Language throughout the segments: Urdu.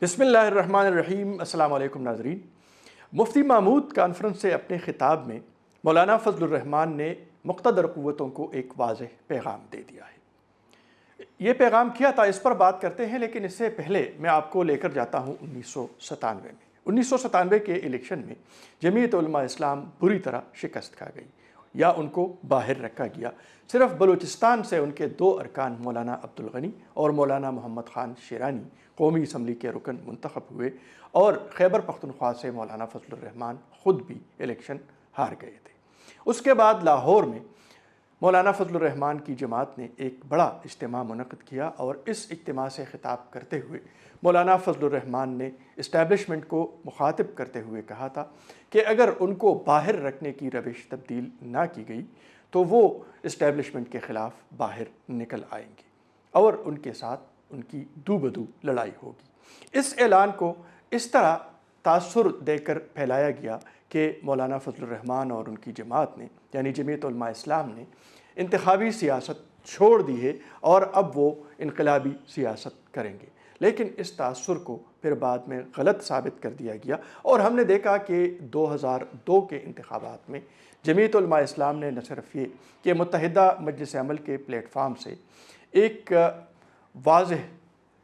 بسم اللہ الرحمن الرحیم۔ السلام علیکم ناظرین۔ مفتی محمود کانفرنس سے اپنے خطاب میں مولانا فضل الرحمان نے مقتدر قوتوں کو ایک واضح پیغام دے دیا ہے۔ یہ پیغام کیا تھا اس پر بات کرتے ہیں، لیکن اس سے پہلے میں آپ کو لے کر جاتا ہوں 1997 میں۔ 1997 کے الیکشن میں جمعیت علماء اسلام بری طرح شکست کھا گئی یا ان کو باہر رکھا گیا۔ صرف بلوچستان سے ان کے دو ارکان مولانا عبدالغنی اور مولانا محمد خان شیرانی قومی اسمبلی کے رکن منتخب ہوئے، اور خیبر پختونخوا سے مولانا فضل الرحمان خود بھی الیکشن ہار گئے تھے۔ اس کے بعد لاہور میں مولانا فضل الرحمان کی جماعت نے ایک بڑا اجتماع منعقد کیا، اور اس اجتماع سے خطاب کرتے ہوئے مولانا فضل الرحمان نے اسٹیبلشمنٹ کو مخاطب کرتے ہوئے کہا تھا کہ اگر ان کو باہر رکھنے کی روش تبدیل نہ کی گئی تو وہ اسٹیبلشمنٹ کے خلاف باہر نکل آئیں گے اور ان کے ساتھ ان کی دو بدو لڑائی ہوگی۔ اس اعلان کو اس طرح تاثر دے کر پھیلایا گیا کہ مولانا فضل الرحمان اور ان کی جماعت نے یعنی جمعیت علماء اسلام نے انتخابی سیاست چھوڑ دی ہے اور اب وہ انقلابی سیاست کریں گے۔ لیکن اس تاثر کو پھر بعد میں غلط ثابت کر دیا گیا، اور ہم نے دیکھا کہ 2002 کے انتخابات میں جمعیت علماء اسلام نے نہ صرف یہ کہ متحدہ مجلس عمل کے پلیٹ فارم سے ایک واضح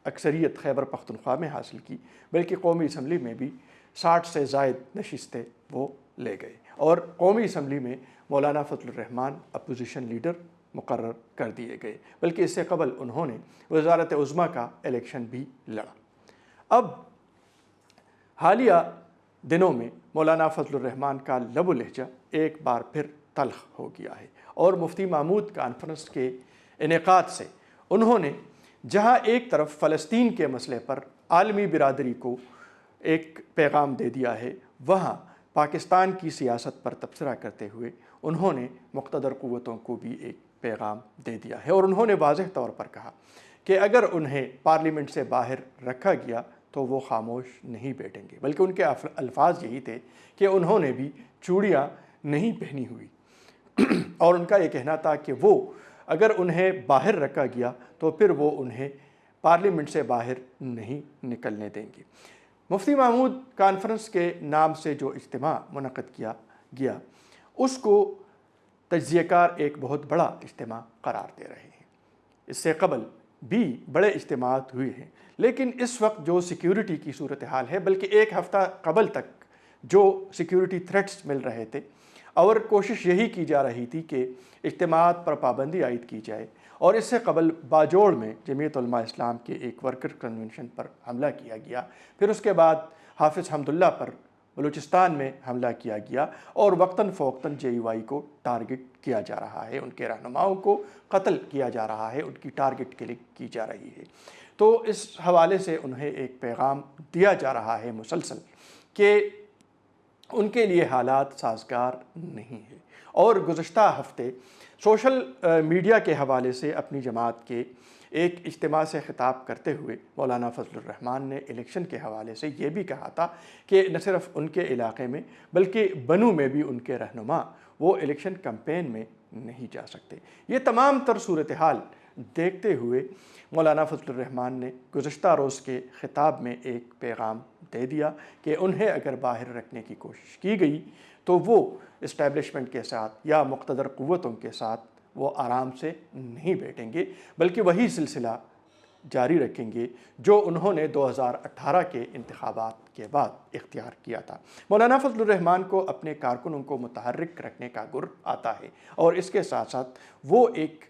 اکثریت خیبر پختونخوا میں حاصل کی، بلکہ قومی اسمبلی میں بھی 60 سے زائد نشستیں وہ لے گئے، اور قومی اسمبلی میں مولانا فضل الرحمان اپوزیشن لیڈر مقرر کر دیے گئے، بلکہ اس سے قبل انہوں نے وزارت عظمیٰ کا الیکشن بھی لڑا۔ اب حالیہ دنوں میں مولانا فضل الرحمان کا لب و لہجہ ایک بار پھر تلخ ہو گیا ہے، اور مفتی محمود کانفرنس کے انعقاد سے انہوں نے جہاں ایک طرف فلسطین کے مسئلے پر عالمی برادری کو ایک پیغام دے دیا ہے، وہاں پاکستان کی سیاست پر تبصرہ کرتے ہوئے انہوں نے مقتدر قوتوں کو بھی ایک پیغام دے دیا ہے، اور انہوں نے واضح طور پر کہا کہ اگر انہیں پارلیمنٹ سے باہر رکھا گیا تو وہ خاموش نہیں بیٹھیں گے، بلکہ ان کے الفاظ یہی تھے کہ انہوں نے بھی چوڑیاں نہیں پہنی ہوئی، اور ان کا یہ کہنا تھا کہ وہ اگر انہیں باہر رکھا گیا تو پھر وہ انہیں پارلیمنٹ سے باہر نہیں نکلنے دیں گے۔ مفتی محمود کانفرنس کے نام سے جو اجتماع منعقد کیا گیا اس کو تجزیہ کار ایک بہت بڑا اجتماع قرار دے رہے ہیں۔ اس سے قبل بھی بڑے اجتماعات ہوئے ہیں، لیکن اس وقت جو سیکیورٹی کی صورتحال ہے، بلکہ ایک ہفتہ قبل تک جو سیکیورٹی تھریٹس مل رہے تھے اور کوشش یہی کی جا رہی تھی کہ اجتماعات پر پابندی عائد کی جائے، اور اس سے قبل باجوڑ میں جمعیت علماء اسلام کے ایک ورکر کنونشن پر حملہ کیا گیا، پھر اس کے بعد حافظ حمداللہ پر بلوچستان میں حملہ کیا گیا، اور وقتاً فوقتاً JUI کو ٹارگٹ کیا جا رہا ہے، ان کے رہنماؤں کو قتل کیا جا رہا ہے، ان کی ٹارگٹ کلنگ کی جا رہی ہے۔ تو اس حوالے سے انہیں ایک پیغام دیا جا رہا ہے مسلسل کہ ان کے لیے حالات سازگار نہیں ہیں، اور گزشتہ ہفتے سوشل میڈیا کے حوالے سے اپنی جماعت کے ایک اجتماع سے خطاب کرتے ہوئے مولانا فضل الرحمان نے الیکشن کے حوالے سے یہ بھی کہا تھا کہ نہ صرف ان کے علاقے میں بلکہ بنو میں بھی ان کے رہنما وہ الیکشن کمپین میں نہیں جا سکتے۔ یہ تمام تر صورتحال دیکھتے ہوئے مولانا فضل الرحمان نے گزشتہ روز کے خطاب میں ایک پیغام دے دیا کہ انہیں اگر باہر رکھنے کی کوشش کی گئی تو وہ اسٹیبلشمنٹ کے ساتھ یا مقتدر قوتوں کے ساتھ وہ آرام سے نہیں بیٹھیں گے، بلکہ وہی سلسلہ جاری رکھیں گے جو انہوں نے 2018 کے انتخابات کے بعد اختیار کیا تھا۔ مولانا فضل الرحمان کو اپنے کارکنوں کو متحرک رکھنے کا گر آتا ہے، اور اس کے ساتھ ساتھ وہ ایک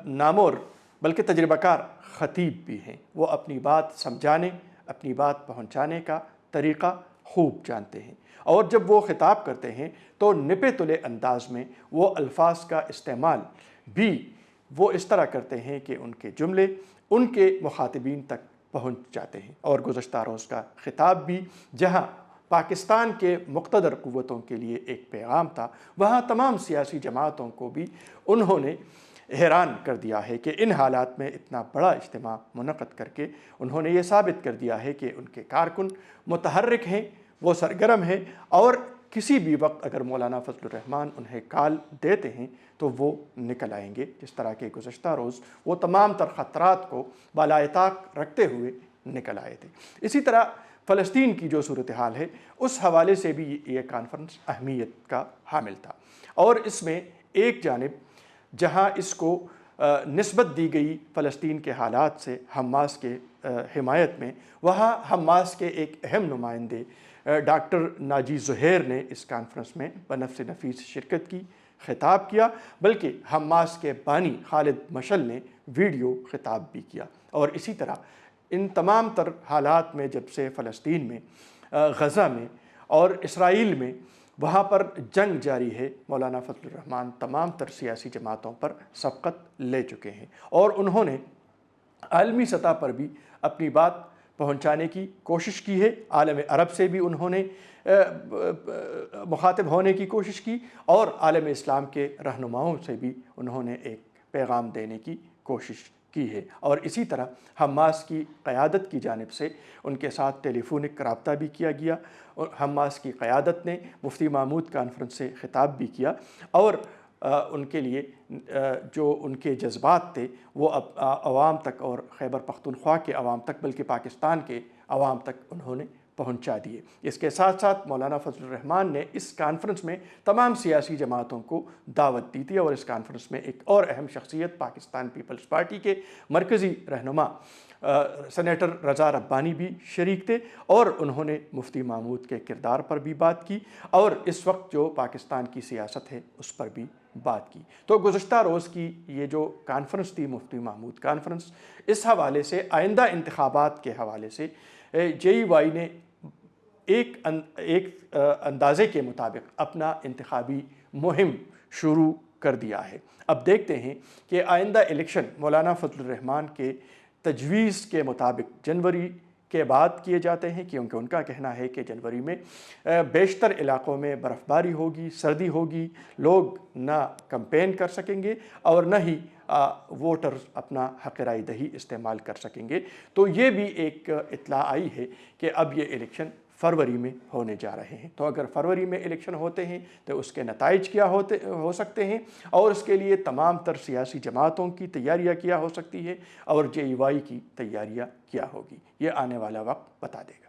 نامور بلکہ تجربہ کار خطیب بھی ہیں۔ وہ اپنی بات سمجھانے، اپنی بات پہنچانے کا طریقہ خوب جانتے ہیں، اور جب وہ خطاب کرتے ہیں تو نپے تلے انداز میں وہ الفاظ کا استعمال بھی وہ اس طرح کرتے ہیں کہ ان کے جملے ان کے مخاطبین تک پہنچ جاتے ہیں۔ اور گزشتہ روز کا خطاب بھی جہاں پاکستان کے مقتدر قوتوں کے لیے ایک پیغام تھا، وہاں تمام سیاسی جماعتوں کو بھی انہوں نے حیران کر دیا ہے کہ ان حالات میں اتنا بڑا اجتماع منعقد کر کے انہوں نے یہ ثابت کر دیا ہے کہ ان کے کارکن متحرک ہیں، وہ سرگرم ہیں، اور کسی بھی وقت اگر مولانا فضل الرحمان انہیں کال دیتے ہیں تو وہ نکل آئیں گے، جس طرح کے گزشتہ روز وہ تمام تر خطرات کو بالائے طاق رکھتے ہوئے نکل آئے تھے۔ اسی طرح فلسطین کی جو صورتحال ہے اس حوالے سے بھی یہ کانفرنس اہمیت کا حامل تھا، اور اس میں ایک جانب جہاں اس کو نسبت دی گئی فلسطین کے حالات سے حماس کے حمایت میں، وہاں حماس کے ایک اہم نمائندے ڈاکٹر ناجی زہیر نے اس کانفرنس میں بنفس نفیس شرکت کی، خطاب کیا، بلکہ حماس کے بانی خالد مشعل نے ویڈیو خطاب بھی کیا۔ اور اسی طرح ان تمام تر حالات میں جب سے فلسطین میں، غزہ میں اور اسرائیل میں وہاں پر جنگ جاری ہے، مولانا فضل الرحمان تمام تر سیاسی جماعتوں پر سبقت لے چکے ہیں، اور انہوں نے عالمی سطح پر بھی اپنی بات پہنچانے کی کوشش کی ہے۔ عالم عرب سے بھی انہوں نے مخاطب ہونے کی کوشش کی، اور عالم اسلام کے رہنماؤں سے بھی انہوں نے ایک پیغام دینے کی کوشش کی ہے۔ اور اسی طرح حماس کی قیادت کی جانب سے ان کے ساتھ ٹیلی فونک رابطہ بھی کیا گیا، اور حماس کی قیادت نے مفتی محمود کانفرنس سے خطاب بھی کیا، اور ان کے لیے جو ان کے جذبات تھے وہ اب عوام تک، اور خیبر پختونخوا کے عوام تک، بلکہ پاکستان کے عوام تک انہوں نے پہنچا دیے۔ اس کے ساتھ ساتھ مولانا فضل الرحمان نے اس کانفرنس میں تمام سیاسی جماعتوں کو دعوت دی تھی، اور اس کانفرنس میں ایک اور اہم شخصیت پاکستان پیپلز پارٹی کے مرکزی رہنما سینیٹر رضا ربانی بھی شریک تھے، اور انہوں نے مفتی محمود کے کردار پر بھی بات کی، اور اس وقت جو پاکستان کی سیاست ہے اس پر بھی بات کی۔ تو گزشتہ روز کی یہ جو کانفرنس تھی مفتی محمود کانفرنس، اس حوالے سے آئندہ انتخابات کے حوالے سے JEY نے ایک اندازے کے مطابق اپنا انتخابی مہم شروع کر دیا ہے۔ اب دیکھتے ہیں کہ آئندہ الیکشن مولانا فضل الرحمان کے تجویز کے مطابق جنوری کے بعد کیے جاتے ہیں، کیونکہ ان کا کہنا ہے کہ جنوری میں بیشتر علاقوں میں برف باری ہوگی، سردی ہوگی، لوگ نہ کمپین کر سکیں گے اور نہ ہی ووٹرز اپنا حق رائے دہی استعمال کر سکیں گے۔ تو یہ بھی ایک اطلاع آئی ہے کہ اب یہ الیکشن فروری میں ہونے جا رہے ہیں۔ تو اگر فروری میں الیکشن ہوتے ہیں تو اس کے نتائج کیا ہو سکتے ہیں، اور اس کے لیے تمام تر سیاسی جماعتوں کی تیاریاں کیا ہو سکتی ہے، اور JEY کی تیاریاں کیا ہوگی، یہ آنے والا وقت بتا دے گا۔